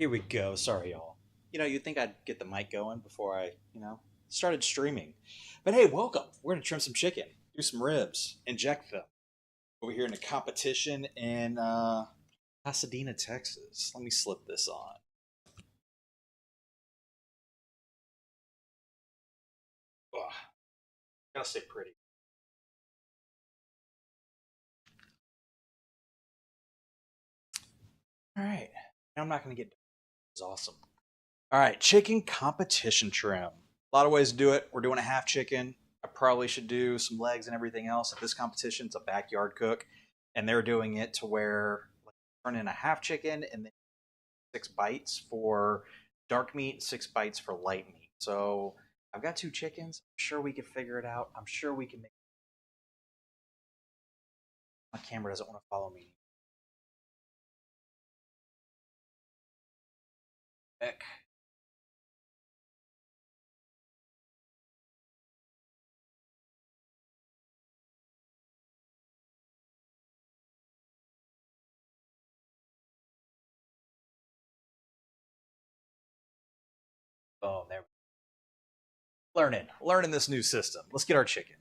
Here we go. Sorry, y'all. You'd think I'd get the mic going before I, started streaming. But hey, welcome. We're going to trim some chicken, do some ribs, inject them. Over here in a competition in Pasadena, Texas. Let me slip this on. Ugh, gotta stay pretty. All right. Now I'm not going to get. It's awesome. All right, chicken competition trim. A lot of ways to do it. We're doing a half chicken. I probably should do some legs and everything else. At this competition, it's a backyard cook, and they're doing it to where like, turn in a half chicken and then 6 bites for dark meat, 6 bites for light meat. So I've got 2 chickens. I'm sure we can figure it out. I'm sure we can make. My camera doesn't want to follow me. Heck. Oh, there. Learning this new system. Let's get our chicken.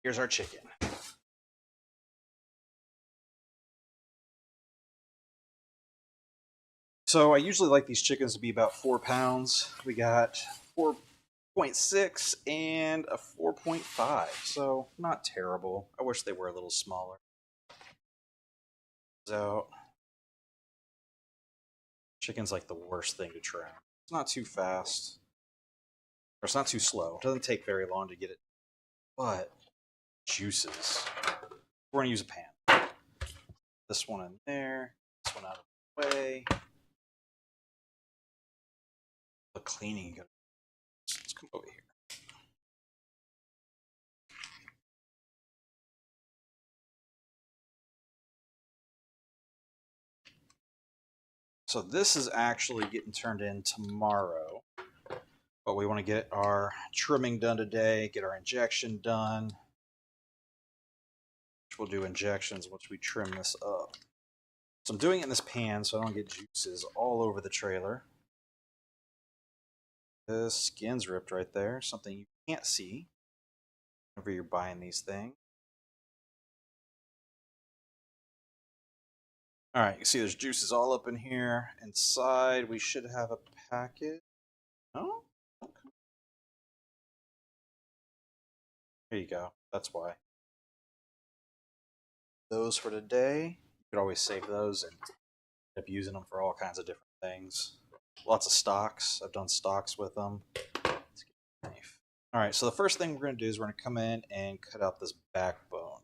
Here's our chicken. So I usually like these chickens to be about 4 pounds. We got 4.6 and a 4.5, so not terrible. I wish they were a little smaller. So chicken's like the worst thing to trim. It's not too fast, or it's not too slow. It doesn't take very long to get it, but juices. We're gonna use a pan. This one in there, this one out of the way. The cleaning. Let's come over here. So this is actually getting turned in tomorrow. But we want to get our trimming done today, get our injection done. We'll do injections once we trim this up. So I'm doing it in this pan so I don't get juices all over the trailer. The skin's ripped right there, something you can't see whenever you're buying these things. All right, you see there's juices all up in here. Inside, we should have a packet. No? Okay. Here you go. That's why. Those for today. You could always save those and end up using them for all kinds of different things. Lots of stocks. I've done stocks with them. Let's get a knife. All right, so the first thing we're going to do is we're going to come in and cut out this backbone.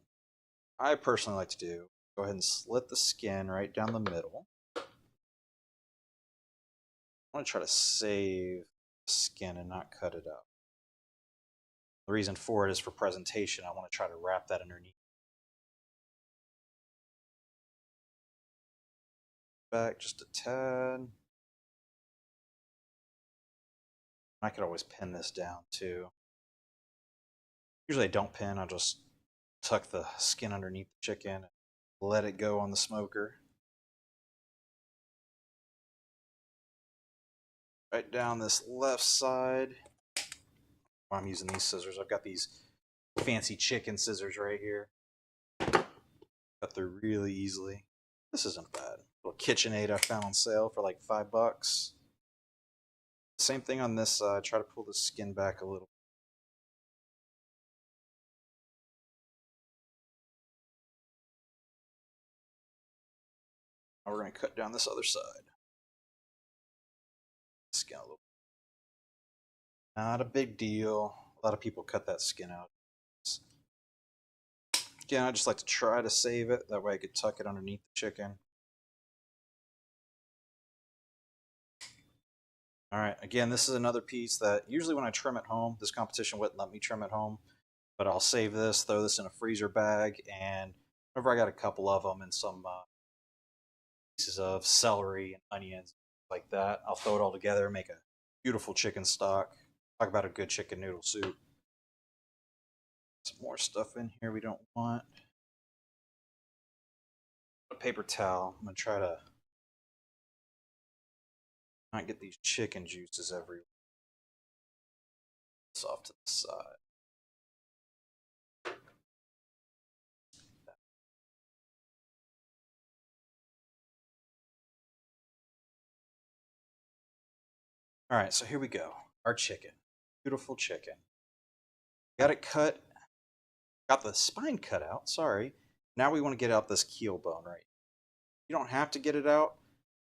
I personally like to do, go ahead and slit the skin right down the middle. I want to try to save the skin and not cut it up. The reason for it is for presentation. I want to try to wrap that underneath. Back just a tad. I could always pin this down too. Usually I don't pin, I'll just tuck the skin underneath the chicken and let it go on the smoker. Right down this left side. I'm using these scissors. I've got these fancy chicken scissors right here. Cut through really easily. This isn't bad. Little KitchenAid I found on sale for like $5. Same thing on this side. Try to pull the skin back a little. Now we're going to cut down this other side. Skin a little. Not a big deal. A lot of people cut that skin out. Again, I just like to try to save it. That way I could tuck it underneath the chicken. All right, again, this is another piece that usually when I trim at home, this competition wouldn't let me trim at home, but I'll save this, throw this in a freezer bag, and whenever I got a couple of them and some pieces of celery and onions like that, I'll throw it all together, make a beautiful chicken stock. Talk about a good chicken noodle soup. Some more stuff in here we don't want. A paper towel. I'm going to try to not get these chicken juices everywhere. This off to the side. All right, so here we go. Our chicken. Beautiful chicken. Got it cut. Got the spine cut out, sorry. Now we want to get out this keel bone right. You don't have to get it out.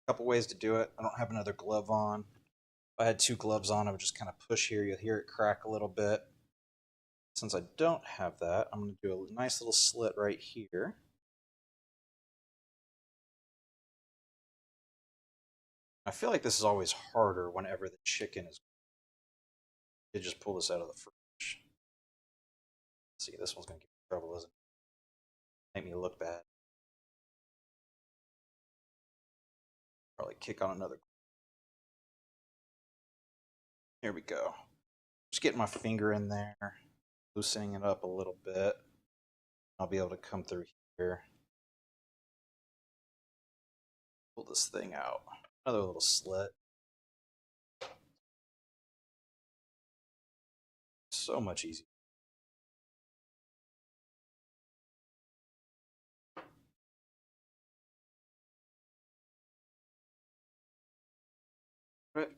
A couple ways to do it. I don't have another glove on. If I had 2 gloves on, I would just kind of push here. You'll hear it crack a little bit. Since I don't have that, I'm going to do a nice little slit right here. I feel like this is always harder whenever the chicken is. You just pull this out of the fridge. See, this one's going to get in trouble, isn't it? Make me look bad. Probably kick on another. Here we go. Just getting my finger in there, loosening it up a little bit. I'll be able to come through here. Pull this thing out. Another little slit. So much easier.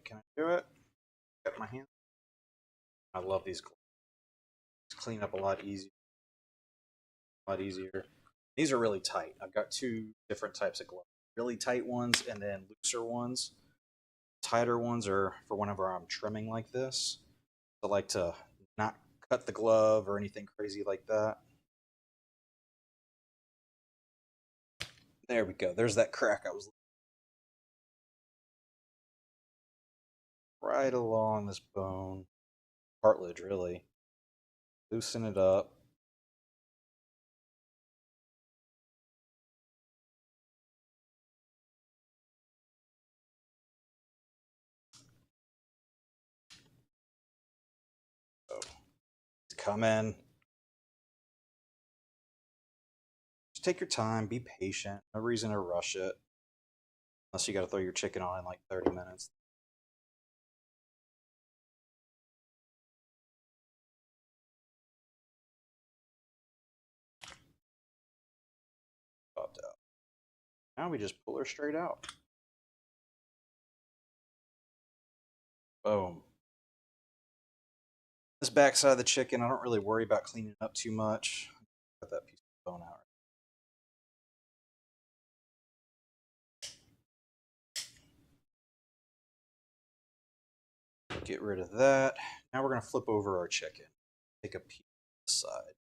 Can I do it? Got my hand. I love these gloves. Clean up a lot easier. These are really tight. I've got 2 different types of gloves. Really tight ones and then looser ones. Tighter ones are for whenever I'm trimming like this. I like to not cut the glove or anything crazy like that. There we go. There's that crack I was right along this bone. Cartilage, really. Loosen it up. So, come in. Just take your time. Be patient. No reason to rush it. Unless you got to throw your chicken on in like 30 minutes. Popped out. Now we just pull her straight out. Boom. This back side of the chicken, I don't really worry about cleaning it up too much. Cut that piece of bone out. Get rid of that. Now we're going to flip over our chicken. Take a piece of the side.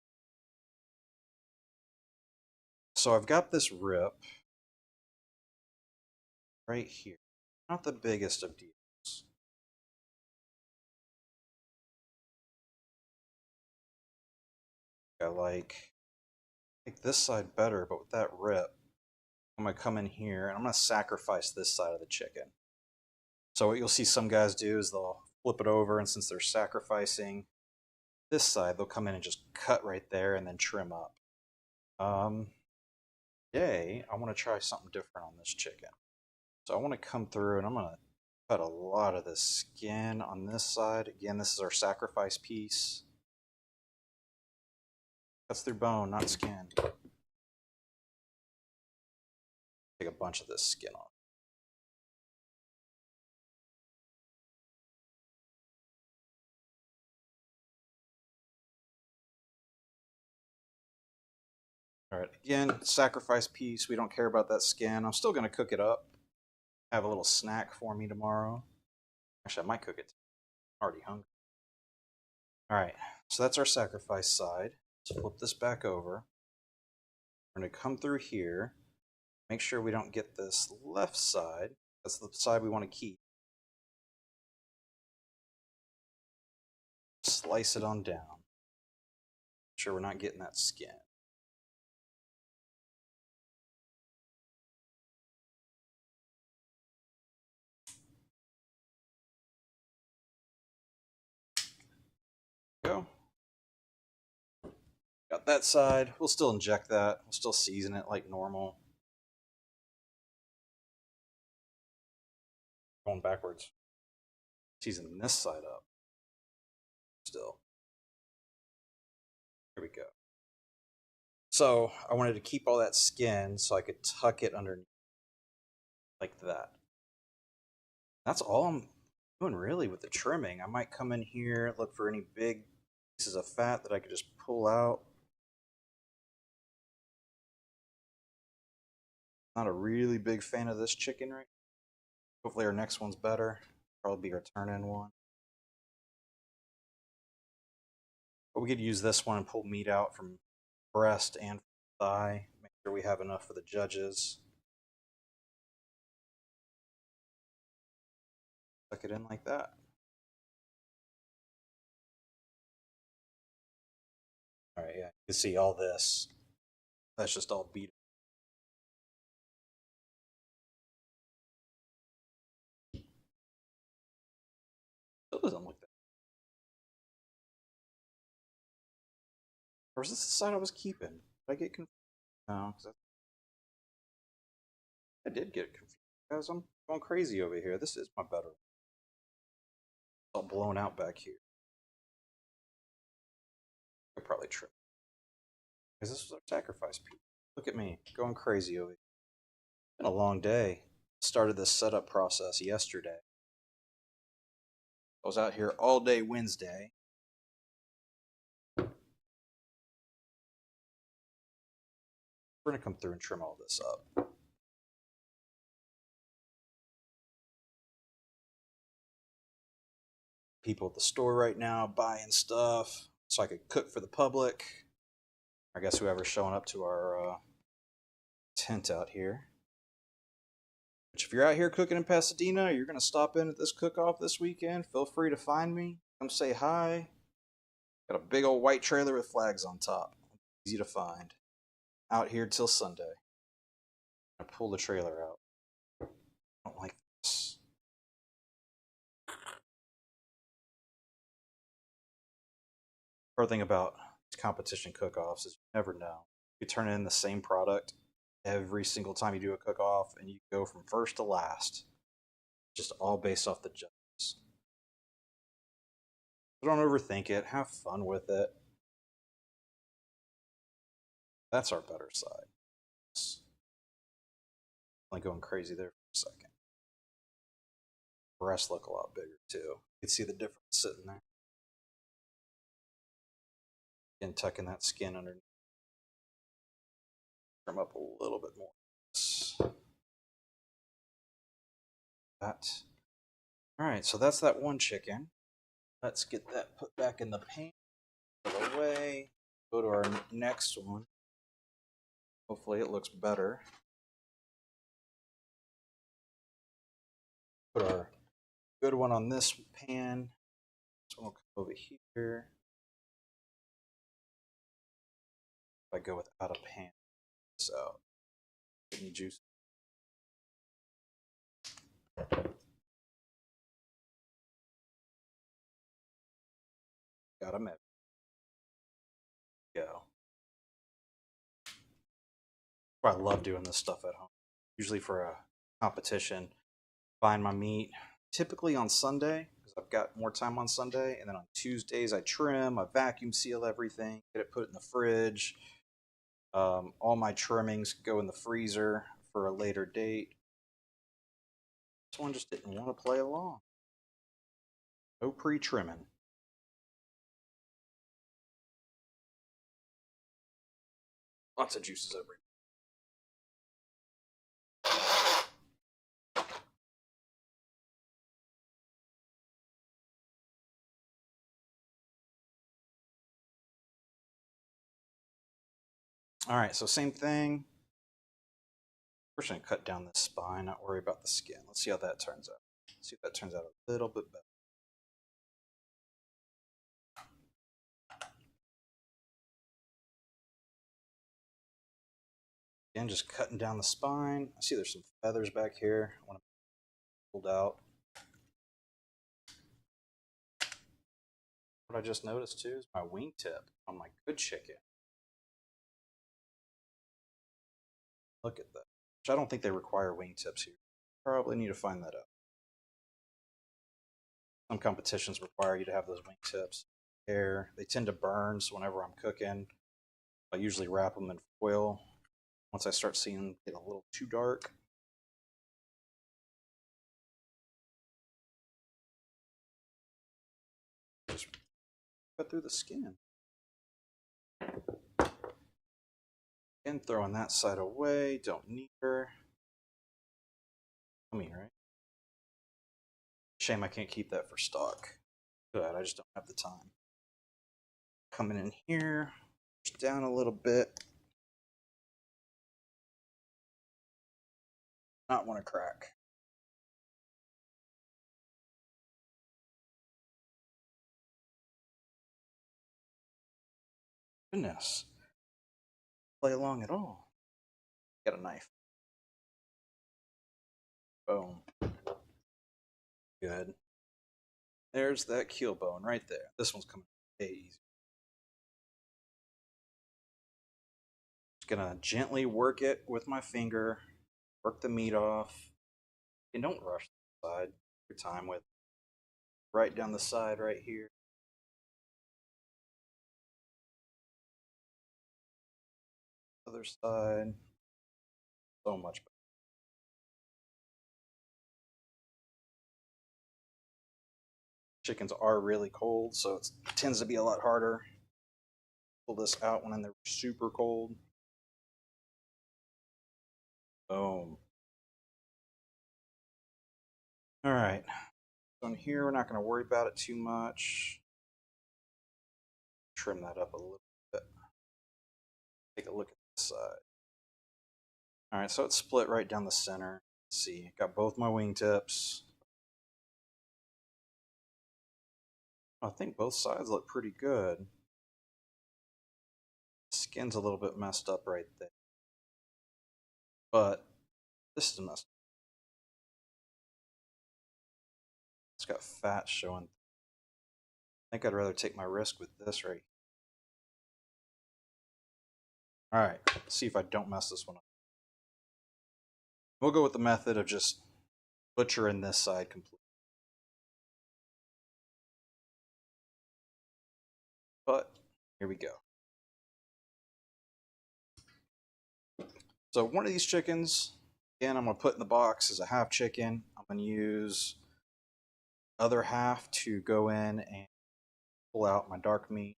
So I've got this rip right here. Not the biggest of deals. I like this side better, but with that rip, I'm going to come in here and I'm going to sacrifice this side of the chicken. So what you'll see some guys do is they'll flip it over, and since they're sacrificing this side, they'll come in and just cut right there and then trim up. Today, I want to try something different on this chicken. So I want to come through and I'm going to cut a lot of the skin on this side. Again, this is our sacrifice piece. Cuts through bone, not skin. Take a bunch of this skin off. All right, again, sacrifice piece. We don't care about that skin. I'm still going to cook it up. Have a little snack for me tomorrow. Actually, I might cook it. I'm already hungry. All right, so that's our sacrifice side. Let's flip this back over. We're going to come through here. Make sure we don't get this left side. That's the side we want to keep. Slice it on down. Make sure we're not getting that skin. Go. that side. We'll still inject that. We'll still season it like normal. Going backwards. Season this side up. Still. Here we go. So I wanted to keep all that skin so I could tuck it underneath like that. That's all I'm doing really with the trimming. I might come in here, look for any big pieces of fat that I could just pull out. Not a really big fan of this chicken right now. Hopefully our next one's better. Probably be our turn-in one. But we could use this one and pull meat out from breast and thigh. Make sure we have enough for the judges. Tuck it in like that. All right, yeah, you can see all this. That's just all beat. Still doesn't look that. Or is this the side I was keeping? Did I get confused? No, because I did get confused. Guys, I'm going crazy over here. This is my better. It's all blown out back here. I probably trip. Because this was our sacrifice piece. Look at me, going crazy over here. It's been a long day. Started this setup process yesterday. I was out here all day Wednesday. We're going to come through and trim all this up. People at the store right now buying stuff so I could cook for the public. I guess whoever's showing up to our tent out here. Which if you're out here cooking in Pasadena, you're going to stop in at this cook-off this weekend, feel free to find me. Come say hi. Got a big old white trailer with flags on top. Easy to find. Out here till Sunday. I pull the trailer out. I don't like this. Hard thing about these competition cook-offs is you never know. You turn in the same product every single time you do a cook-off, and you go from first to last. Just all based off the judges. So don't overthink it. Have fun with it. That's our better side. Like going crazy there for a second. Breasts look a lot bigger too. You can see the difference sitting there. And tucking that skin underneath. Trim up a little bit more. That. Alright, so that's that one chicken. Let's get that put back in the pan. Put it away. Go to our next one. Hopefully it looks better. Put our good one on this pan. This one will come over here. If I go without a pan, so any juice. Got a measure. Go. I love doing this stuff at home. Usually for a competition, buying my meat typically on Sunday because I've got more time on Sunday, and then on Tuesdays I trim, I vacuum seal everything, get it put in the fridge. All my trimmings go in the freezer for a later date. This one just didn't want to play along. No pre-trimming. Lots of juices over here. All right, so same thing. We're just gonna cut down the spine, not worry about the skin. Let's see how that turns out. See if that turns out a little bit better. Again, just cutting down the spine. I see there's some feathers back here. I want to pulled out. What I just noticed too is my wingtip on my good chicken. Look at that. Which I don't think they require wingtips here. Probably need to find that out. Some competitions require you to have those wingtips. They tend to burn, so whenever I'm cooking, I usually wrap them in foil. Once I start seeing them get a little too dark, just cut through the skin. And throwing that side away, don't need her. Yummy, right? Shame I can't keep that for stock. Good, I just don't have the time. Coming in here, push down a little bit. Not want to crack. Goodness. Play along at all. Got a knife. Boom. Good. There's that keel bone right there. This one's coming way easy. Just gonna gently work it with my finger, work the meat off. And don't rush the side. Your time with right down the side right here. Other side. So much better. Chickens are really cold, so it tends to be a lot harder. Pull this out when they're super cold. Boom. All right. So in here, we're not going to worry about it too much. Trim that up a little bit. Take a look at this side. All right, so it's split right down the center. Let's see, got both my wingtips. I think both sides look pretty good. Skin's a little bit messed up right there. But this is messed up. It's got fat showing. I think I'd rather take my risk with this right here. All right, let's see if I don't mess this one up. We'll go with the method of just butchering this side completely. But here we go. So one of these chickens, again, I'm going to put in the box as a half chicken. I'm going to use other half to go in and pull out my dark meat,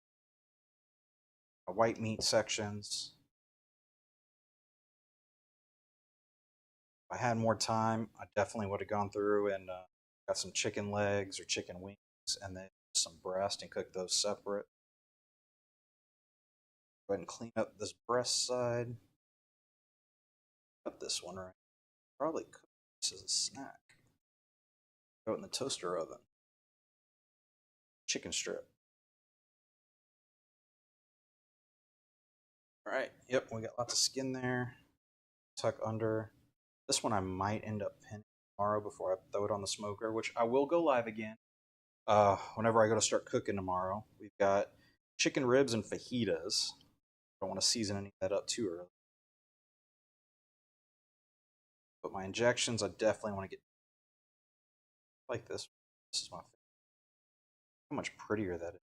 my white meat sections. If I had more time, I definitely would have gone through and got some chicken legs or chicken wings and then some breast and cooked those separate. Go ahead and clean up this breast side. Cut this one right. Probably cook this as a snack. Throw it in the toaster oven. Chicken strip. All right, yep, we got lots of skin there. Tuck under. This one I might end up pinning tomorrow before I throw it on the smoker, which I will go live again. Whenever I go to start cooking tomorrow, we've got chicken ribs and fajitas. Don't want to season any of that up too early. But my injections, I definitely want to get like this. This is my favorite. How much prettier that is.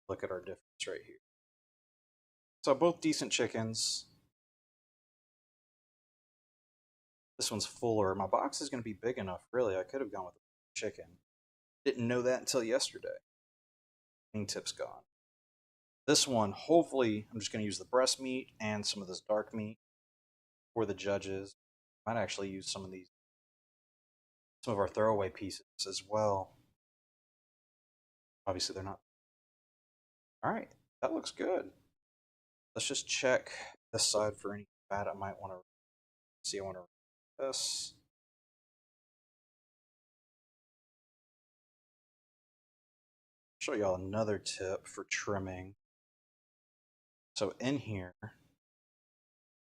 Look at our difference right here. So both decent chickens. This one's fuller. My box is going to be big enough, really. I could have gone with a chicken. Didn't know that until yesterday. Wingtip's gone. This one, hopefully, I'm just going to use the breast meat and some of this dark meat for the judges. Might actually use some of our throwaway pieces as well. Obviously, they're not. All right, that looks good. Let's just check this side for any fat I might want to see. I want to this. Show y'all another tip for trimming. So in here,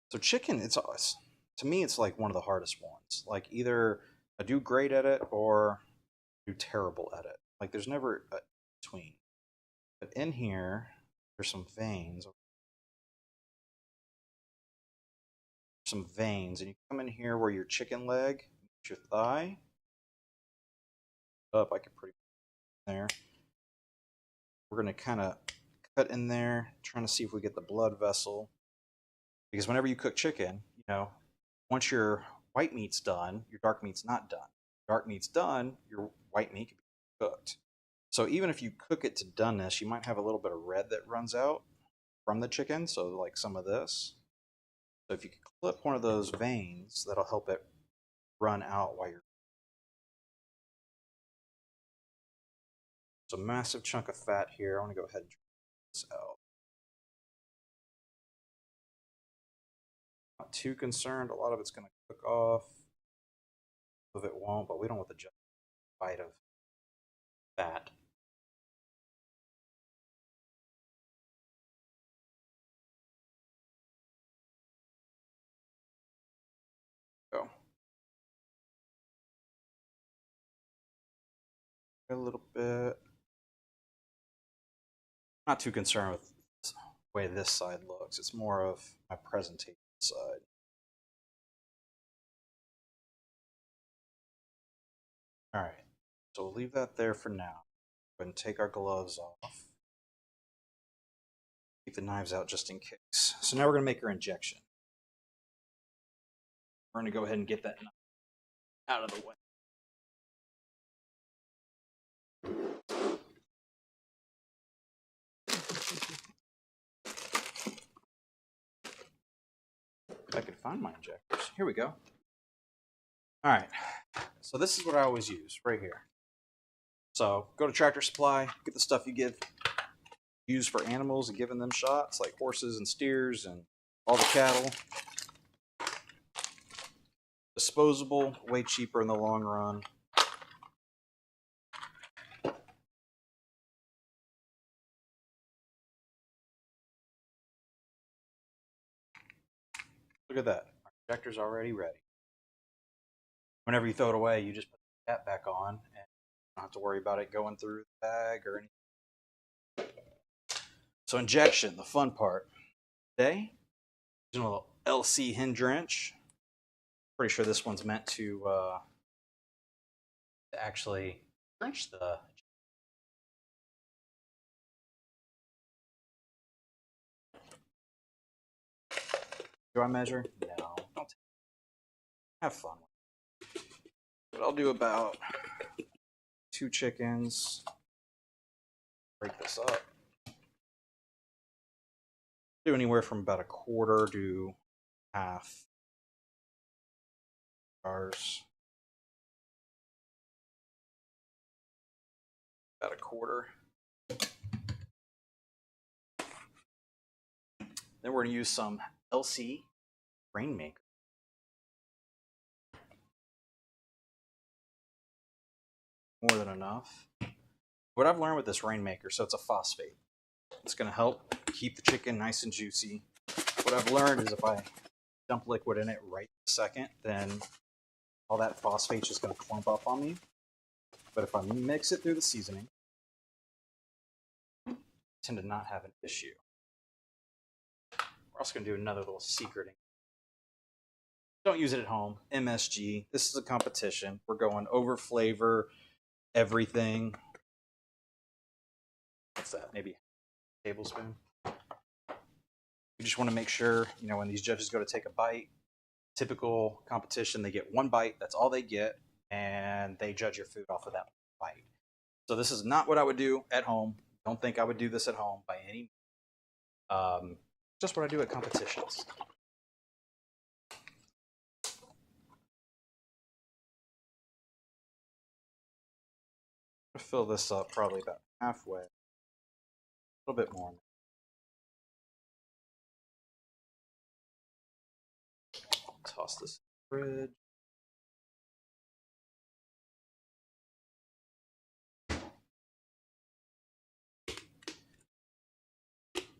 so chicken, to me, it's like one of the hardest ones. Like either I do great at it or I do terrible at it. Like there's never a between. But in here, there's some veins. Some veins, and you come in here where your chicken leg, your thigh. Up, I could pretty there. We're gonna kind of cut in there, trying to see if we get the blood vessel. Because whenever you cook chicken, you know, once your white meat's done, your dark meat's not done. Dark meat's done, your white meat can be cooked. So even if you cook it to doneness, you might have a little bit of red that runs out from the chicken. So like some of this. So if you could clip one of those veins, that'll help it run out while you're. It's a massive chunk of fat here. I want to go ahead and trim this out. Not too concerned. A lot of it's going to cook off. Some of it won't, but we don't want the giant bite of fat. Go. A little bit. Not too concerned with the way this side looks. It's more of my presentation side. All right, so we'll leave that there for now. Go ahead and take our gloves off. Keep the knives out just in case. So now we're going to make our injection. We're going to go ahead and get that knife out of the way. If I could find my injectors. Here we go. All right, so this is what I always use right here. So go to Tractor Supply, get the stuff you use for animals and giving them shots, like horses and steers and all the cattle. Disposable, way cheaper in the long run. Look at that. Our injector's already ready. Whenever you throw it away, you just put the cap back on and you don't have to worry about it going through the bag or anything. So injection, the fun part. Today, using a little LC hinge wrench. Pretty sure this one's meant to actually wrench the. Do I measure? No. Don't have fun. But I'll do about 2 chickens. Break this up. Do anywhere from about 1/4 to half jars. About 1/4. Then we're going to use some LC Rainmaker. More than enough. What I've learned with this Rainmaker, so it's a phosphate. It's going to help keep the chicken nice and juicy. What I've learned is if I dump liquid in it right this second, then all that phosphate is just going to clump up on me. But if I mix it through the seasoning, I tend to not have an issue. We're also going to do another little secret. Don't use it at home. MSG. This is a competition. We're going over flavor, everything. What's that? Maybe a tablespoon. You just want to make sure, you know, when these judges go to take a bite, typical competition, they get 1 bite. That's all they get. And they judge your food off of that bite. So this is not what I would do at home. Don't think I would do this at home by any means. Just what I do at competitions. I'm gonna fill this up probably about halfway. A little bit more. Toss this in the fridge.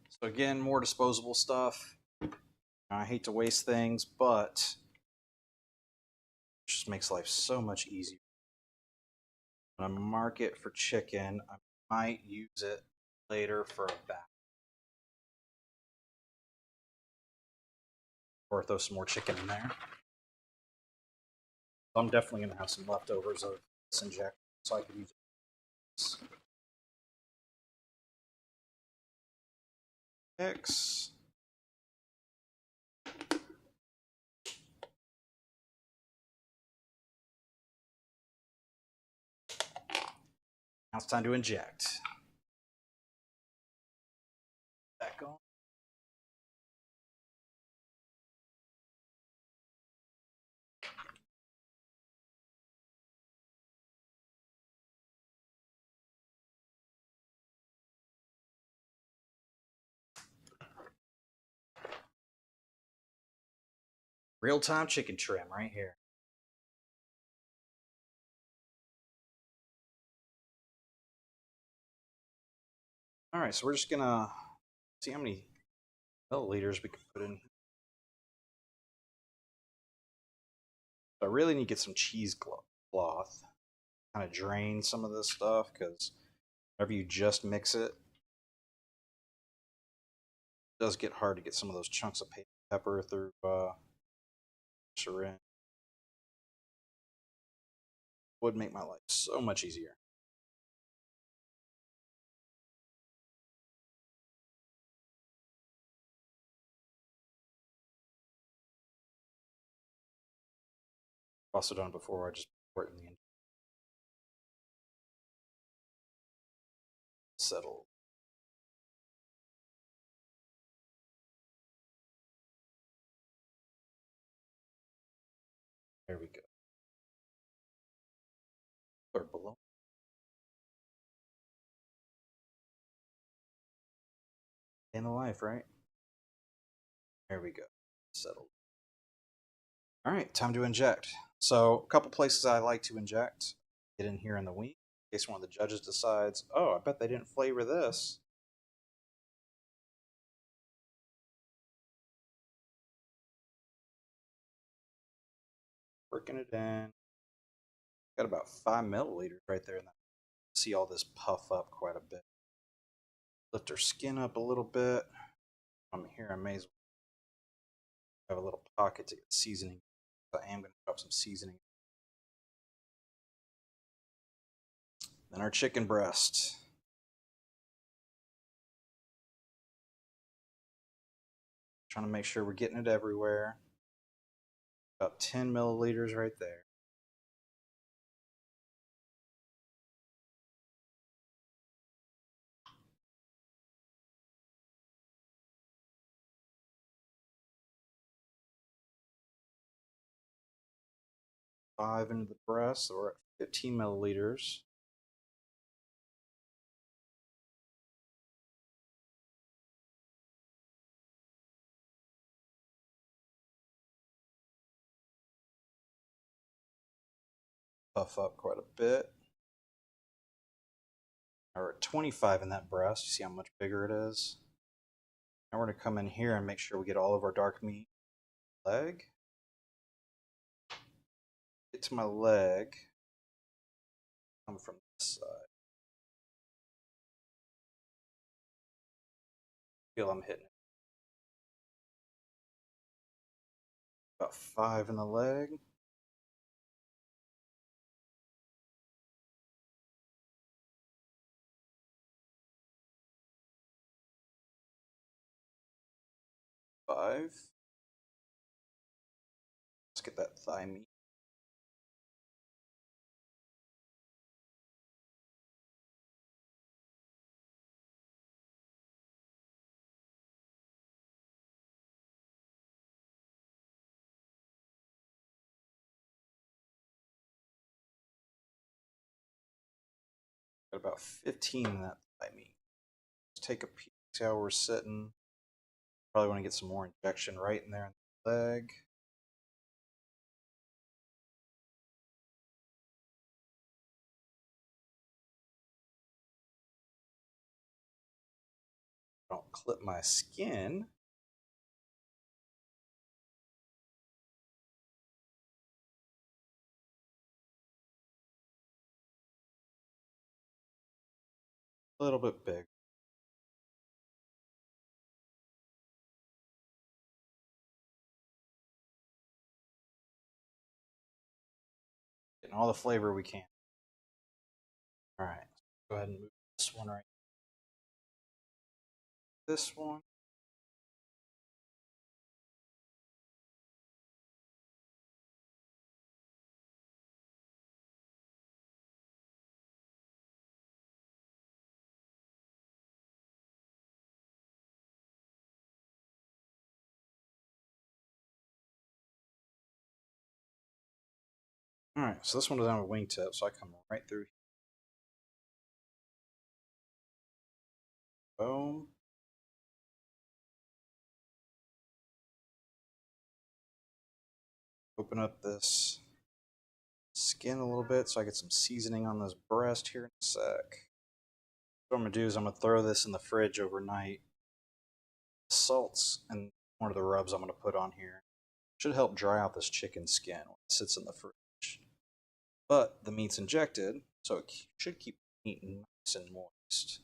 So again, more disposable stuff. I hate to waste things, but it just makes life so much easier. When I mark it for chicken, I might use it later for a back. Or throw some more chicken in there. I'm definitely going to have some leftovers of this inject, so I could use this. Mix. Now it's time to inject. Back on. Real-time chicken trim right here. All right, so we're just gonna see how many milliliters we can put in. I really need to get some cheesecloth, kind of drain some of this stuff, because whenever you just mix it, it does get hard to get some of those chunks of pepper through syringe. Would make my life so much easier. I've also done it before. I just pour it in the settle. There we go. Or below. In the life, right? There we go. Settled. All right, time to inject. So a couple places I like to inject. Get in here in the wing in case one of the judges decides, oh, I bet they didn't flavor this. Working it in. Got about 5 milliliters right there. See all this puff up quite a bit. Lift her skin up a little bit. I'm here. I may as well have a little pocket to get seasoning. I am going to drop some seasoning. Then our chicken breast. Trying to make sure we're getting it everywhere. About 10 milliliters right there. Five into the breast, so we're at 15 milliliters. Puff up quite a bit. Now we're at 25 in that breast. You see how much bigger it is? Now we're going to come in here and make sure we get all of our dark meat. Leg. Get to my leg. Come from this side. Feel I'm hitting it. About 5 in the leg. Five. Let's get that thigh meat. Got about 15 in that thigh meat. Let's take a peek, see how we're sitting. Probably want to get some more injection right in there in the leg. Don't clip my skin. A little bit big. Getting all the flavor we can. All right, go ahead and move this one right. This one. All right, so this one is on a wingtip, so I come right through. Boom. Open up this skin a little bit so I get some seasoning on this breast here in a sec. What I'm gonna do is I'm gonna throw this in the fridge overnight. Salts and one of the rubs I'm gonna put on here should help dry out this chicken skin when it sits in the fridge. But the meat's injected, so it should keep the meat nice and moist.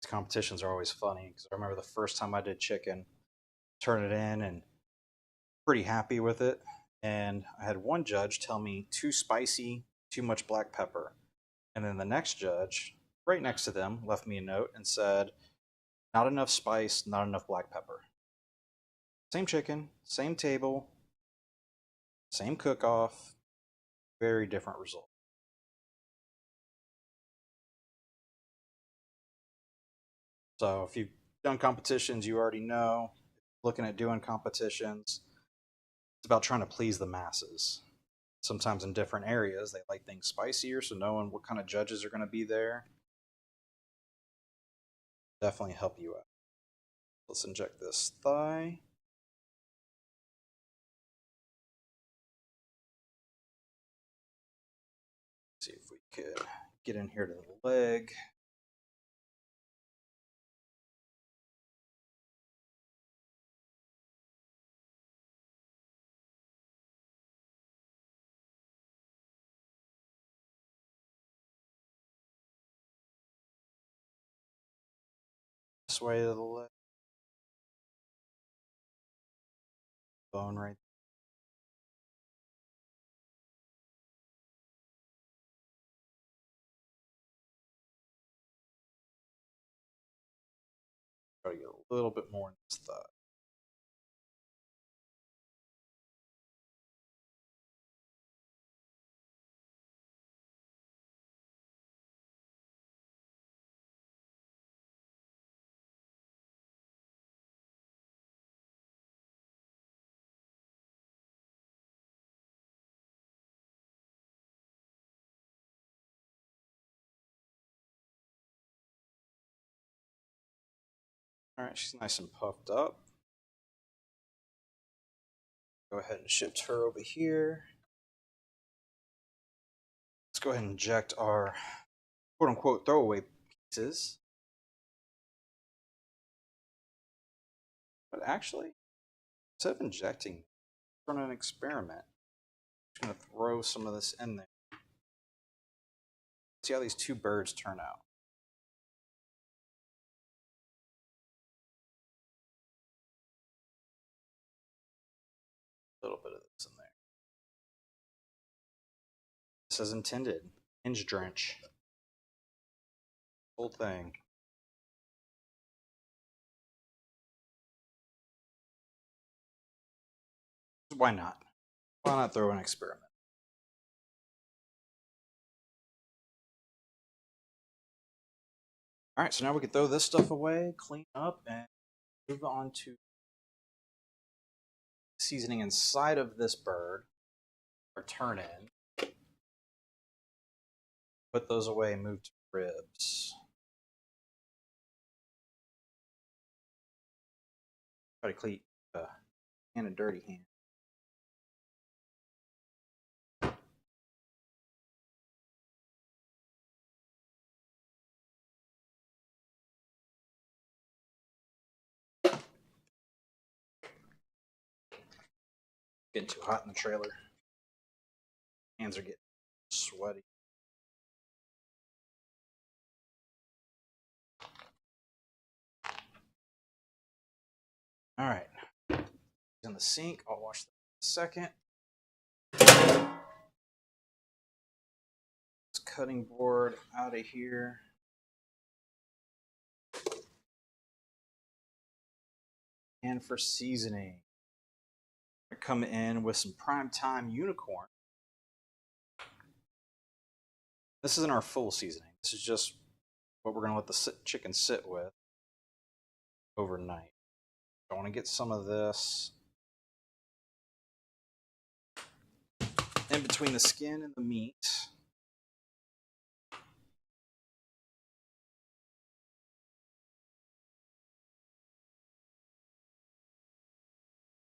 These competitions are always funny because I remember the first time I did chicken, turn it in and pretty happy with it. And I had one judge tell me too spicy, too much black pepper. And then the next judge, right next to them, left me a note and said, not enough spice, not enough black pepper. Same chicken, same table, same cook off, very different result. So if you've done competitions, you already know. Looking at doing competitions, it's about trying to please the masses. Sometimes in different areas, they like things spicier, so knowing what kind of judges are going to be there definitely help you out. Let's inject this thigh. See if we could get in here to the leg. This way to the leg. Bone right. Try to get a little bit more in this thigh. All right, she's nice and puffed up. Go ahead and shift her over here. Let's go ahead and inject our quote unquote throwaway pieces. But actually, instead of injecting, run an experiment. I'm just going to throw some of this in there. See how these two birds turn out. A little bit of this in there. This is intended. Hinge drench. Whole thing. Why not? Why not throw an experiment? All right, so now we can throw this stuff away, clean up, and move on to seasoning inside of this bird, or turn in. Put those away and move to ribs. Try to clean and a dirty hand. Getting too hot in the trailer. Hands are getting sweaty. All right. It's in the sink. I'll wash that in a second. This cutting board out of here. And for seasoning, I come in with some primetime unicorn. This isn't our full seasoning. This is just what we're going to let the chicken sit with overnight. I want to get some of this in between the skin and the meat.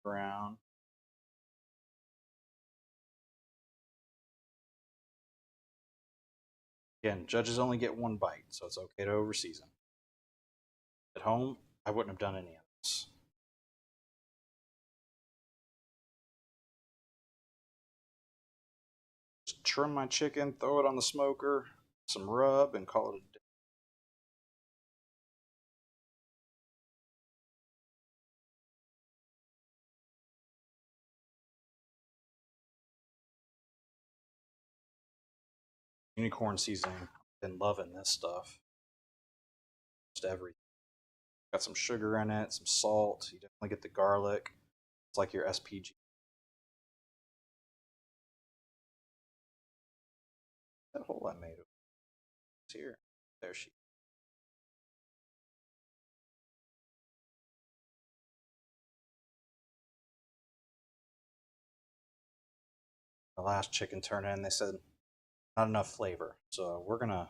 Around. Again, judges only get one bite, so it's okay to overseason. At home, I wouldn't have done any of this. Just trim my chicken, throw it on the smoker, some rub, and call it a day. Unicorn seasoning. I've been loving this stuff. Just everything. Got some sugar in it, some salt. You definitely get the garlic. It's like your SPG. That hole I made. It's here. There she. The last chicken turned in. They said not enough flavor, so we're gonna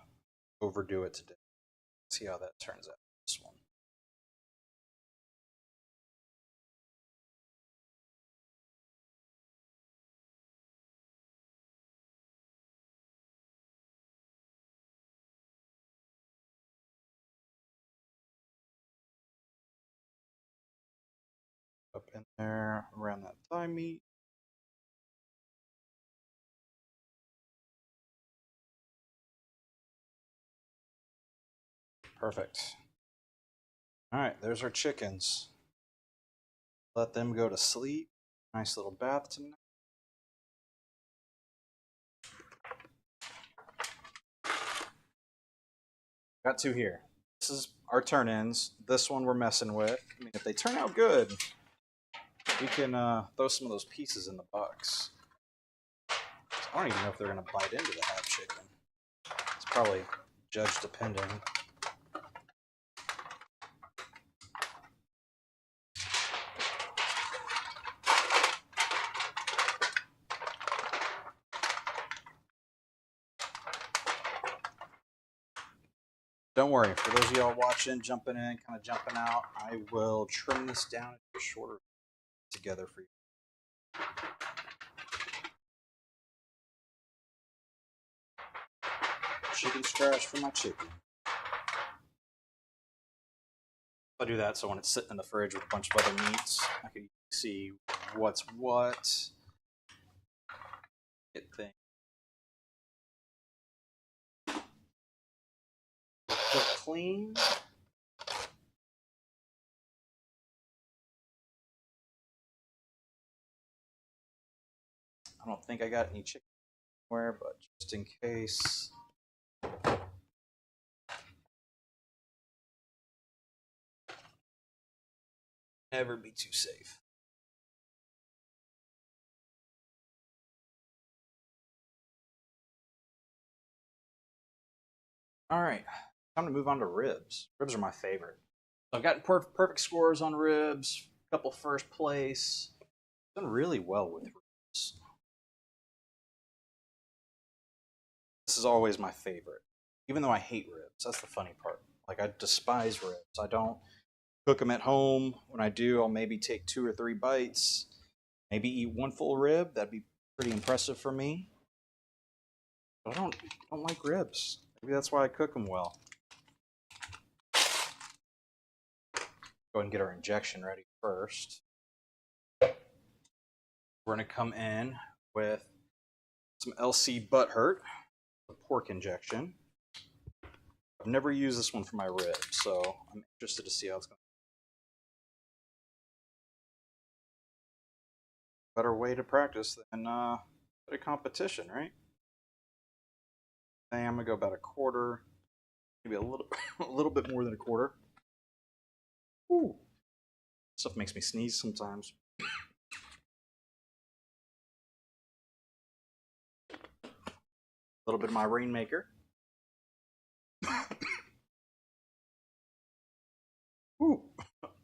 overdo it today. See how that turns out. This one. Up in there around that thigh meat. Perfect. All right, there's our chickens. Let them go to sleep. Nice little bath tonight. Got two here. This is our turn-ins. This one we're messing with. I mean, if they turn out good, we can throw some of those pieces in the box. I don't even know if they're going to bite into the half chicken. It's probably judge depending. Don't worry, for those of y'all watching, jumping in, kind of jumping out, I will trim this down into a shorter together for you. Chicken scratch for my chicken. I do that so when it's sitting in the fridge with a bunch of other meats, I can see what's what. Get things clean. I don't think I got any chicken anywhere, but just in case. Never be too safe. All right, time to move on to ribs. Ribs are my favorite. So I've gotten perfect scores on ribs, a couple first place. Done really well with ribs. This is always my favorite, even though I hate ribs. That's the funny part. Like, I despise ribs. I don't cook them at home. When I do, I'll maybe take 2 or 3 bites, maybe eat one full rib. That'd be pretty impressive for me. But I don't like ribs. Maybe that's why I cook them well. Go ahead and get our injection ready first. We're going to come in with some LC Butthurt, a pork injection. I've never used this one for my ribs, so I'm interested to see how it's going. better way to practice than a competition, right? I'm gonna go about a quarter, maybe a little, a little bit more than a quarter. Ooh, stuff makes me sneeze sometimes. A little bit of my rainmaker. Ooh,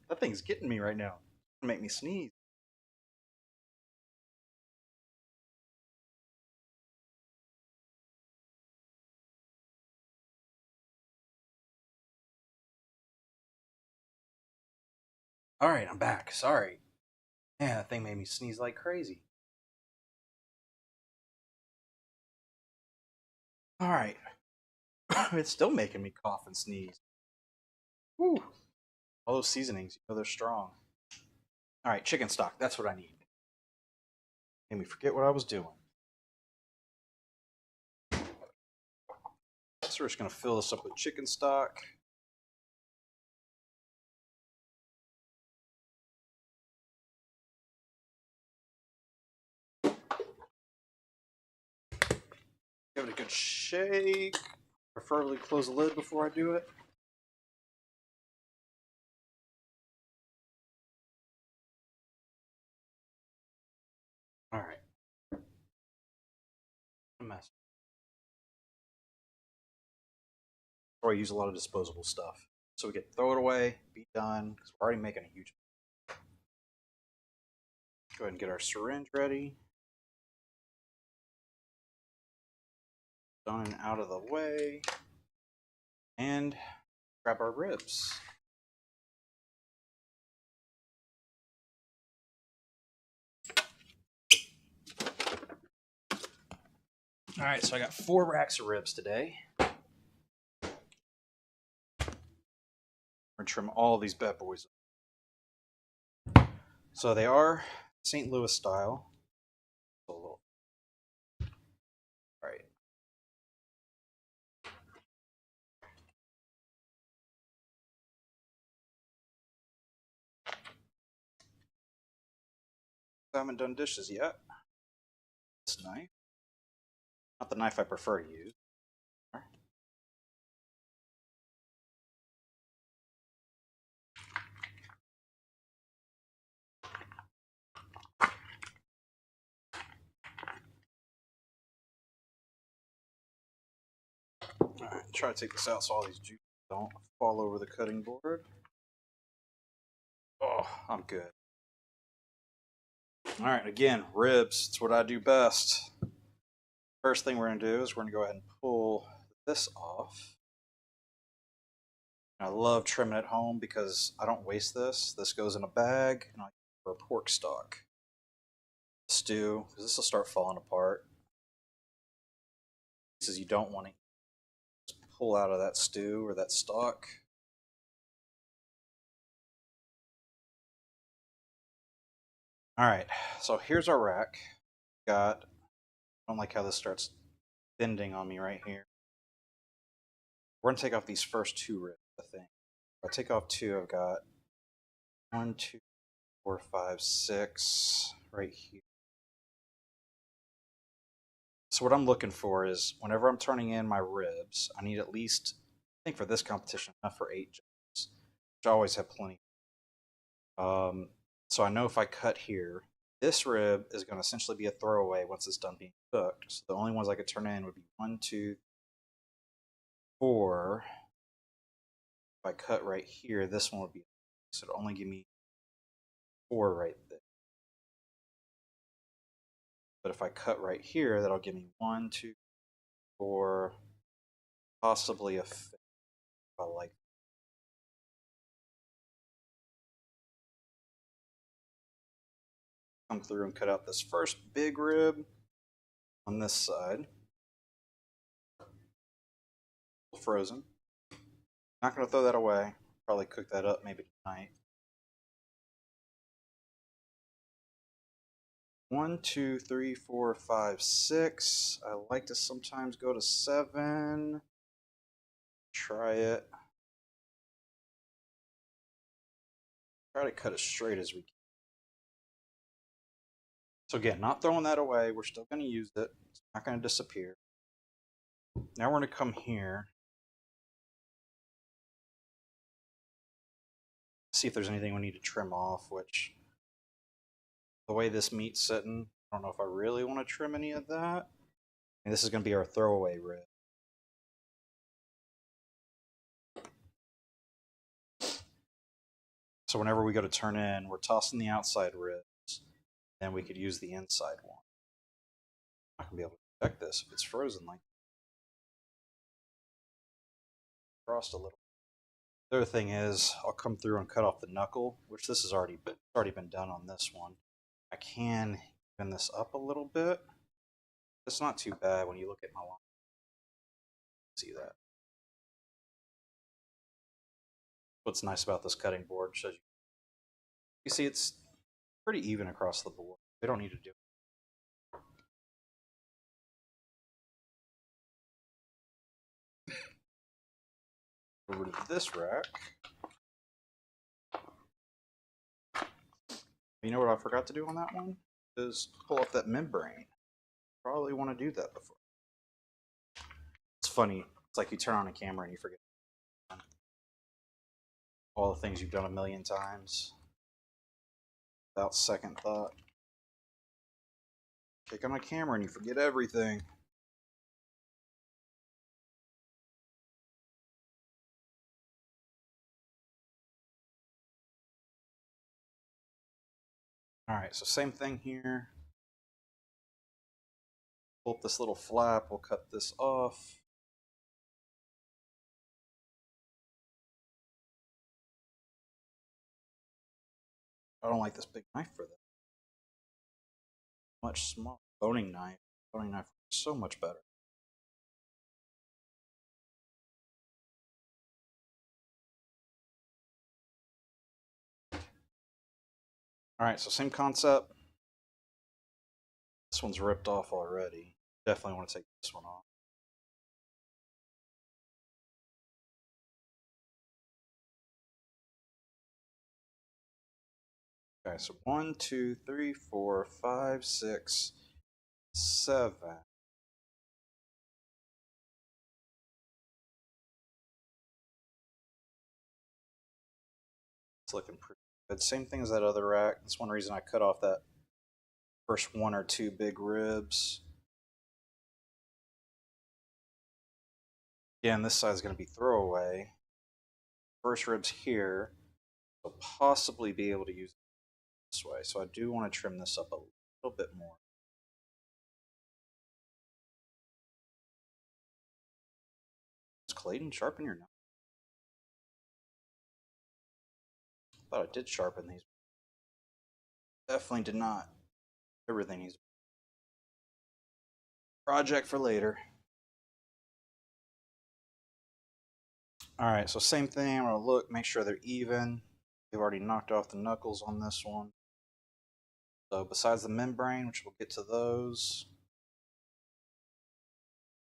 that thing's getting me right now. It's gonna make me sneeze. All right, I'm back. Sorry. Man, that thing made me sneeze like crazy. All right. It's still making me cough and sneeze. Woo. All those seasonings, you know they're strong. All right, chicken stock. That's what I need. Made me forget what I was doing. So we're just going to fill this up with chicken stock. Give it a good shake. Preferably close the lid before I do it. All right. A mess. Or I use a lot of disposable stuff. So we can throw it away, be done, because we're already making a huge. Go ahead and get our syringe ready. Done and out of the way. And grab our ribs. All right, so I got 4 racks of ribs today. I'm gonna trim all these bad boys. So they are St. Louis style. All right. I haven't done dishes yet. This knife, not the knife I prefer to use. Alright, try to take this out so all these juices don't fall over the cutting board. Oh, I'm good. Alright, again, ribs. It's what I do best. First thing we're going to do is we're going to go ahead and pull this off. I love trimming at home because I don't waste this. This goes in a bag and I use it for a pork stock stew, because this will start falling apart. Pieces you don't want to just pull out of that stew or that stock. All right, so here's our rack. Got, I don't like how this starts bending on me right here. We're gonna take off these first 2 ribs, I think. If I take off 2, I've got 1, 2, 4, 5, 6 right here. So what I'm looking for is whenever I'm turning in my ribs, I need at least, I think for this competition, enough for 8 jobs, which I always have plenty. So I know if I cut here, this rib is going to essentially be a throwaway once it's done being cooked. So the only ones I could turn in would be 1, 2, 4. If I cut right here, this one would be, so it'll only give me 4 right there. But if I cut right here, that'll give me 1, 2, 4, possibly a 5th if I like. Come through and cut out this first big rib on this side. Frozen. Not going to throw that away. Probably cook that up maybe tonight. 1, 2, 3, 4, 5, 6. I like to sometimes go to 7. Try it. Try to cut as straight as we can. So again, not throwing that away. We're still going to use it. It's not going to disappear. Now we're going to come here. See if there's anything we need to trim off, which the way this meat's sitting, I don't know if I really want to trim any of that. And this is going to be our throwaway rib. So whenever we go to turn in, we're tossing the outside ribs, and we could use the inside one. I'm not going to be able to check this if it's frozen like frost a little. The other thing is, I'll come through and cut off the knuckle, which this has already been done on this one. I can even this up a little bit. It's not too bad when you look at my line. See that? What's nice about this cutting board shows you see it's pretty even across the board. We don't need to do it. Over to this rack. You know what I forgot to do on that one? Is pull off that membrane. Probably want to do that before. It's funny. It's like you turn on a camera and you forget all the things you've done a million times without second thought. Kick on a camera and you forget everything. Alright, so same thing here. Pull up this little flap, we'll cut this off. I don't like this big knife for that. Much smaller. Boning knife. Boning knife is so much better. Alright, so same concept. This one's ripped off already. Definitely want to take this one off. Okay, so 1, 2, 3, 4, 5, 6, 7. It's looking pretty good. Same thing as that other rack. That's one reason I cut off that first 1 or 2 big ribs. Again, this side is going to be throwaway. First ribs here, so possibly be able to use it this way. So I do want to trim this up a little bit more. Does Clayton sharpen your knife? I thought I did sharpen these. Definitely did not. Everything needs project for later. Alright, so same thing. I'm going to look, make sure they're even. We've already knocked off the knuckles on this one. So besides the membrane, which we'll get to those,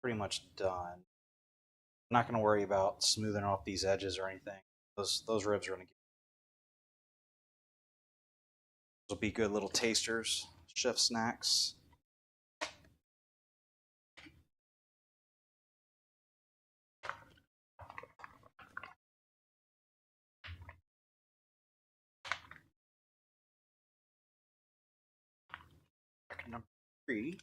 pretty much done. I'm not going to worry about smoothing off these edges or anything. Those ribs are going to get. Those will be good little tasters, chef snacks. Number 3.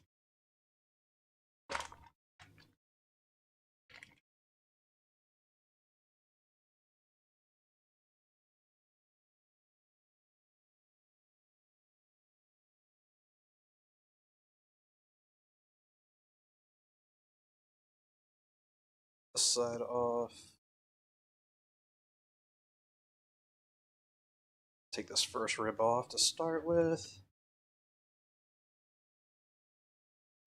This side off. Take this first rib off to start with.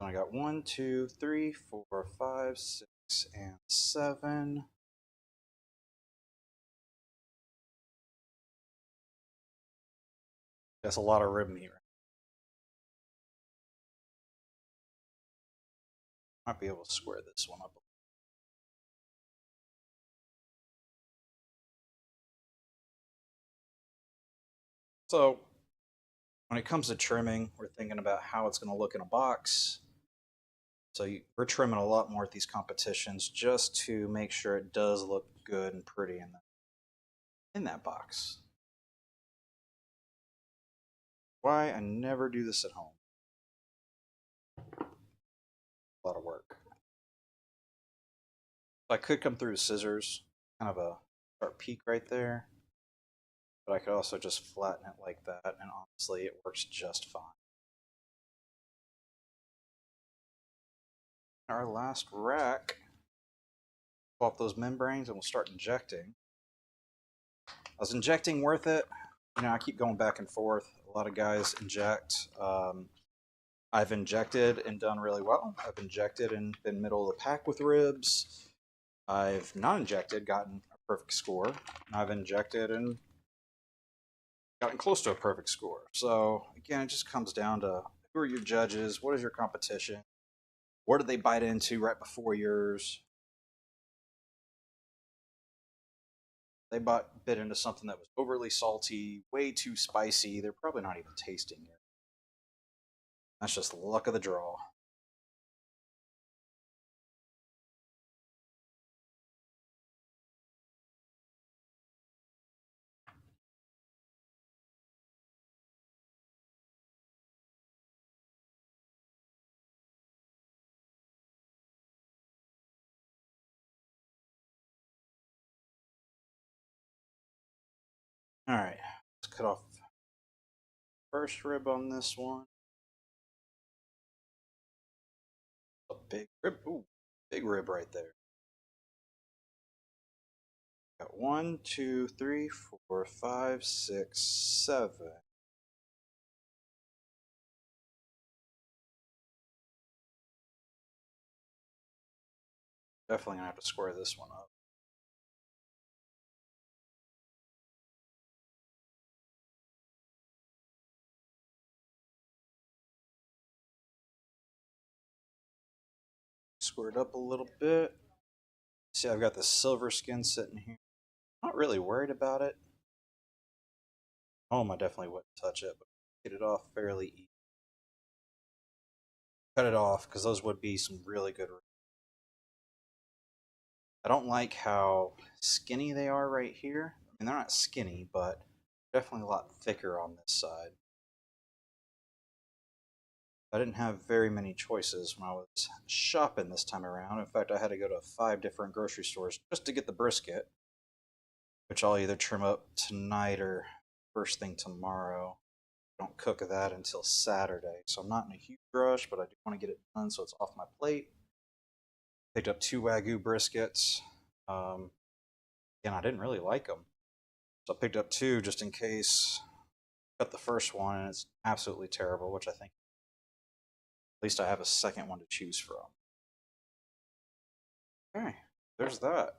And I got 1, 2, 3, 4, 5, 6, and 7. That's a lot of rib meat. Might be able to square this one up. So When it comes to trimming, we're thinking about how it's going to look in a box. So we're trimming a lot more at these competitions just to make sure it does look good and pretty in that box. Why I never do this at home. A lot of work. So I could come through with scissors, kind of a sharp peak right there. But I could also just flatten it like that, and honestly, it works just fine. Our last rack, pull off those membranes and we'll start injecting. Was injecting worth it? You know, I keep going back and forth. A lot of guys inject. I've injected and done really well. I've injected and been middle of the pack with ribs. I've not injected, gotten a perfect score. And I've injected and gotten close to a perfect score. So again, it just comes down to who are your judges? What is your competition? What did they bite into right before yours? They bit into something that was overly salty, way too spicy. They're probably not even tasting it. That's just the luck of the draw. All right, let's cut off first rib on this one. A big rib. Ooh, big rib right there. Got 1, 2, 3, 4, 5, 6, 7. Definitely gonna have to square this one up. Square it up a little bit. See, I've got the silver skin sitting here. Not really worried about it. Home, I definitely wouldn't touch it, but get it off fairly easy. Cut it off because those would be some really good ribs. I don't like how skinny they are right here. I mean, they're not skinny, but definitely a lot thicker on this side. I didn't have very many choices when I was shopping this time around. In fact, I had to go to 5 different grocery stores just to get the brisket, which I'll either trim up tonight or first thing tomorrow. I don't cook that until Saturday, so I'm not in a huge rush, but I do want to get it done so it's off my plate. Picked up 2 Wagyu briskets. And I didn't really like them, so I picked up 2 just in case. Got the first one and it's absolutely terrible, which I think at least I have a second one to choose from. Okay, there's that.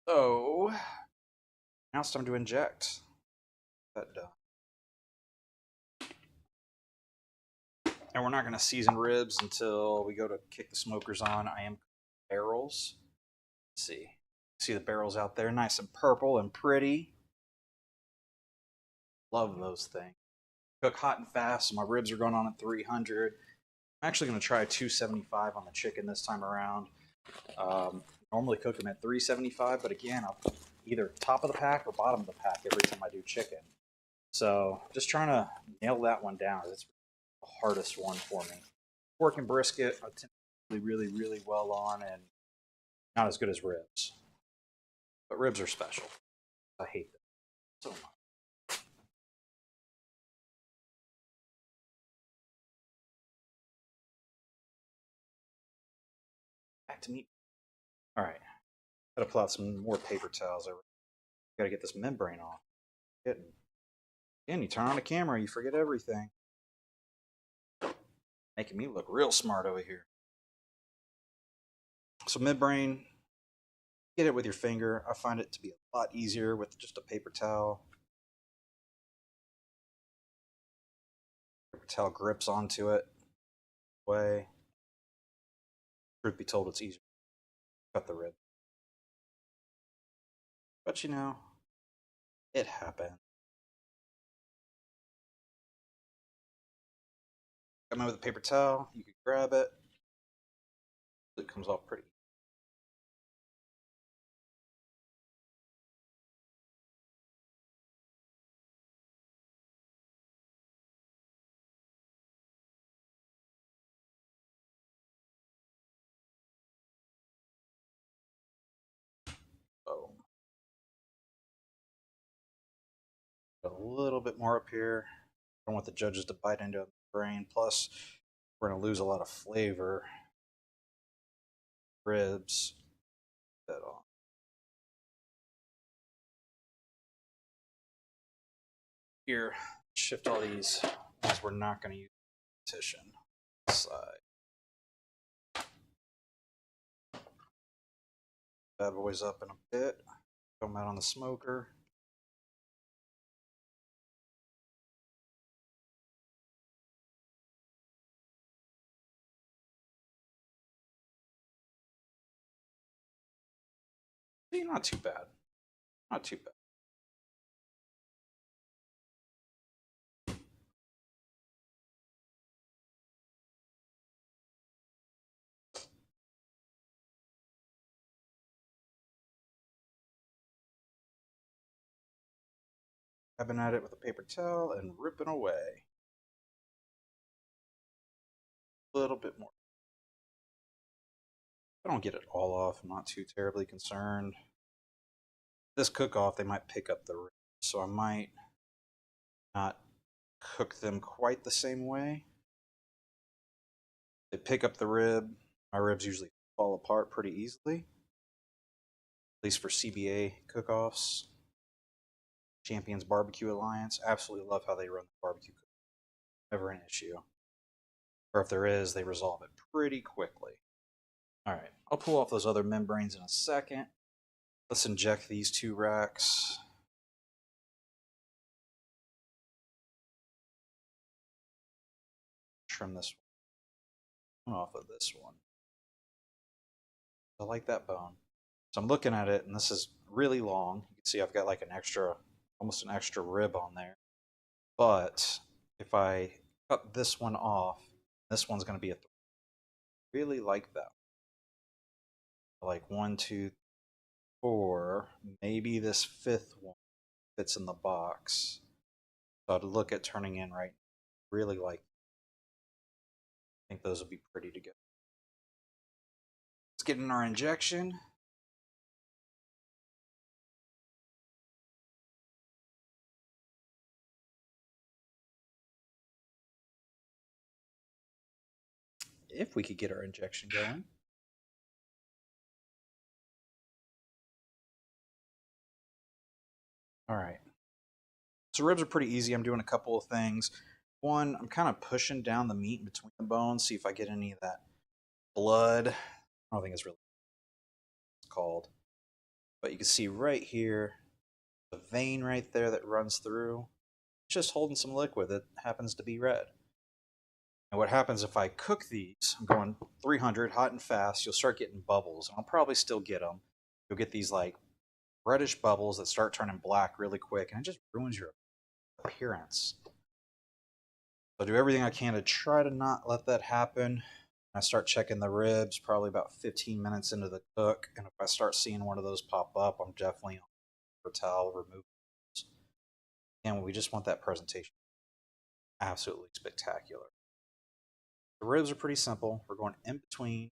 So now it's time to inject. That done. And we're not going to season ribs until we go to kick the smokers on. I am barrels. Let's see the barrels out there, nice and purple and pretty. Love those things. Cook hot and fast. So my ribs are going on at 300. I'm actually going to try 275 on the chicken this time around. Normally cook them at 375, but again, I'll either top of the pack or bottom of the pack every time I do chicken. So just trying to nail that one down. It's the hardest one for me. Pork and brisket, I tend to really, really well on, and not as good as ribs. But ribs are special. I hate them so much. Back to meat. All right, gotta pull out some more paper towels. I gotta get this membrane off. Again, you turn on the camera, you forget everything. Making me look real smart over here. So membrane, get it with your finger. I find it to be a lot easier with just a paper towel. Paper towel grips onto it. Way. Truth be told, it's easier. Cut the rib. But you know, it happened. Come in with a paper towel, you can grab it. It comes off pretty. Oh, a little bit more up here. I don't want the judges to bite into the brain. Plus, we're going to lose a lot of flavor. Ribs. That on. Here, shift all these ones we're not going to use competition. Side. Bad boys up in a bit. Throw them out on the smoker. See, not too bad. Not too bad. Grabbing at it with a paper towel and ripping away. A little bit more. I don't get it all off. I'm not too terribly concerned. This cook off, they might pick up the ribs, so I might not cook them quite the same way. They pick up the rib. My ribs usually fall apart pretty easily, at least for CBA cook-offs. Champions Barbecue Alliance. Absolutely love how they run the barbecue cook. Never an issue. Or if there is, they resolve it pretty quickly. All right, I'll pull off those other membranes in a second. Let's inject these 2 racks. Trim this one off of this one. I like that bone. So I'm looking at it, and this is really long. You can see I've got like an extra, almost an extra rib on there. But if I cut this one off, this one's going to be a 3. Really like that. Like 1, 2, 4. Maybe this 5th one fits in the box. So I'd look at turning in right. Really like. I think those will be pretty to go. Let's get in our injection. If we could get our injection going. All right. So ribs are pretty easy. I'm doing a couple of things. One, I'm kind of pushing down the meat between the bones, see if I get any of that blood. I don't think it's really called. But you can see right here, the vein right there that runs through. It's just holding some liquid that happens to be red. And what happens if I cook these, I'm going 300 hot and fast, you'll start getting bubbles. And I'll probably still get them. You'll get these like reddish bubbles that start turning black really quick, and it just ruins your appearance. So I do everything I can to try to not let that happen. I start checking the ribs probably about 15 minutes into the cook, and if I start seeing one of those pop up, I'm definitely on for towel remove. And we just want that presentation absolutely spectacular. The ribs are pretty simple. We're going in between,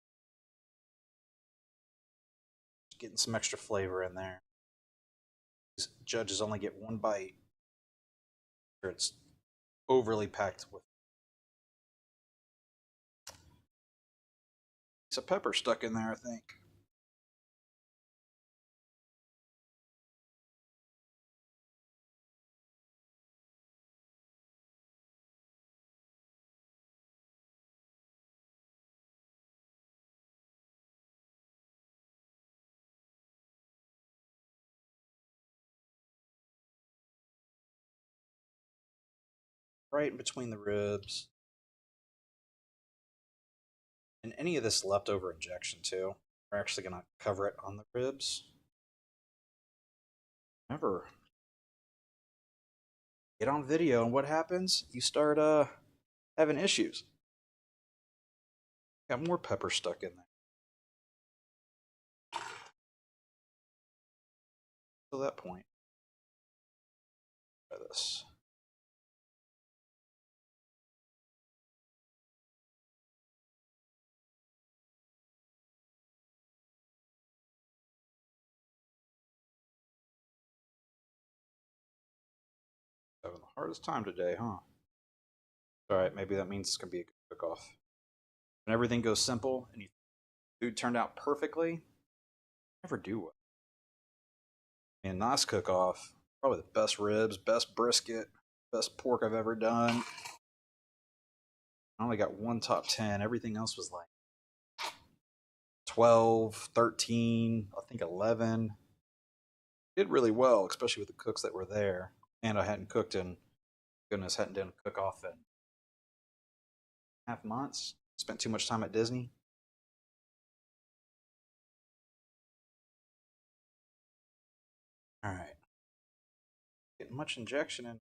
getting some extra flavor in there. These judges only get 1 bite. It's overly packed with. Piece of pepper stuck in there, I think. Right in between the ribs. And any of this leftover injection too, we're actually going to cover it on the ribs. Never get on video, and what happens? You start having issues. Got more pepper stuck in there. To that point. Try this. Having the hardest time today, huh? Alright, maybe that means it's gonna be a good cook-off. When everything goes simple and food turned out perfectly, never do well. I mean, nice cook-off. Probably the best ribs, best brisket, best pork I've ever done. I only got one top 10. Everything else was like 12, 13, I think 11. Did really well, especially with the cooks that were there. And I hadn't cooked in, goodness, hadn't done a cook-off in half months. Spent too much time at Disney. Alright. Getting much injection in.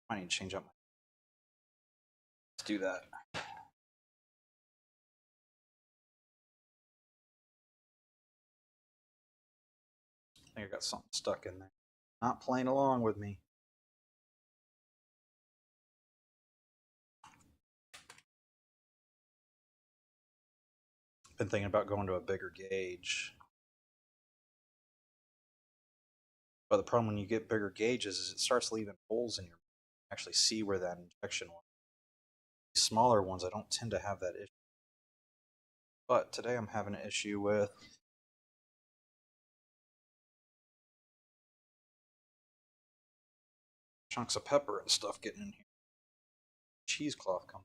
I need to change up my. Let's do that. I think I got something stuck in there. Not playing along with me. Been thinking about going to a bigger gauge. But the problem when you get bigger gauges is it starts leaving holes in your. Actually see where that injection was. These smaller ones, I don't tend to have that issue. But today I'm having an issue with chunks of pepper and stuff getting in here. Cheesecloth comes.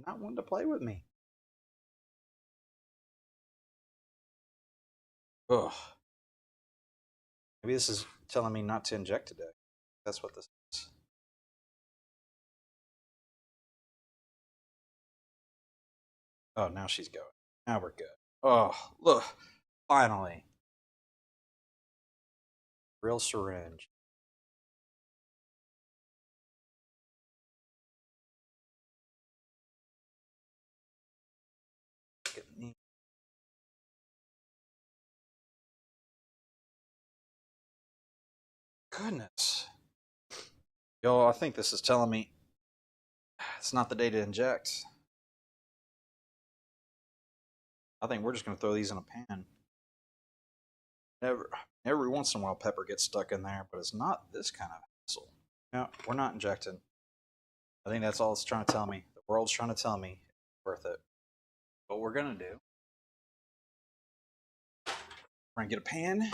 Not one to play with me. Ugh. Maybe this is telling me not to inject today. That's what this is. Oh, now she's going. Now we're good. Oh, look. Finally. Real syringe. Goodness. Yo, I think this is telling me it's not the day to inject. I think we're just going to throw these in a pan. Every once in a while, pepper gets stuck in there, but it's not this kind of hassle. No, we're not injecting. I think that's all it's trying to tell me. The world's trying to tell me it's worth it. What we're going to do, we're going to get a pan.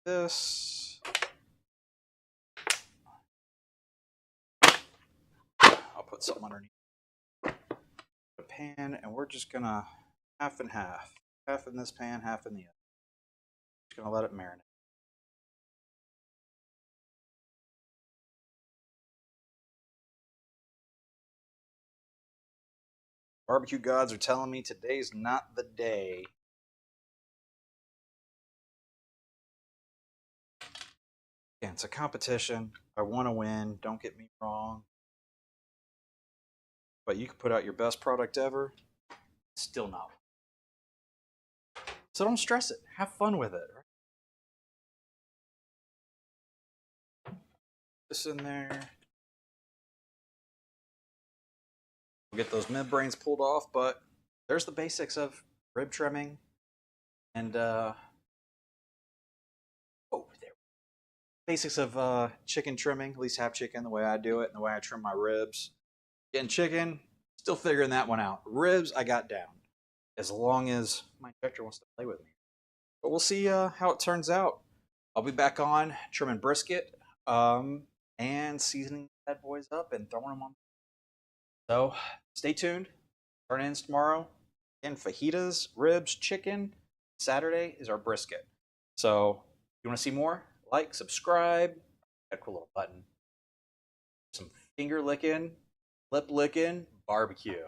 This. I'll put something underneath the pan, and we're just going to half and half. Half in this pan, half in the other. Just going to let it marinate. Barbecue gods are telling me today's not the day. Again, it's a competition. I want to win. Don't get me wrong. But you can put out your best product ever, still not. So don't stress it. Have fun with it. Right? This in there. We'll get those midbrains pulled off, but there's the basics of rib trimming and basics of chicken trimming, at least half chicken, the way I do it and the way I trim my ribs. Getting chicken, still figuring that one out. Ribs, I got down. As long as my injector wants to play with me. But we'll see how it turns out. I'll be back on trimming brisket and seasoning bad boys up and throwing them on. So stay tuned. Turn in tomorrow. Again, fajitas, ribs, chicken. Saturday is our brisket. So if you want to see more, like, subscribe, that cool little button. Some finger licking, lip licking, barbecue.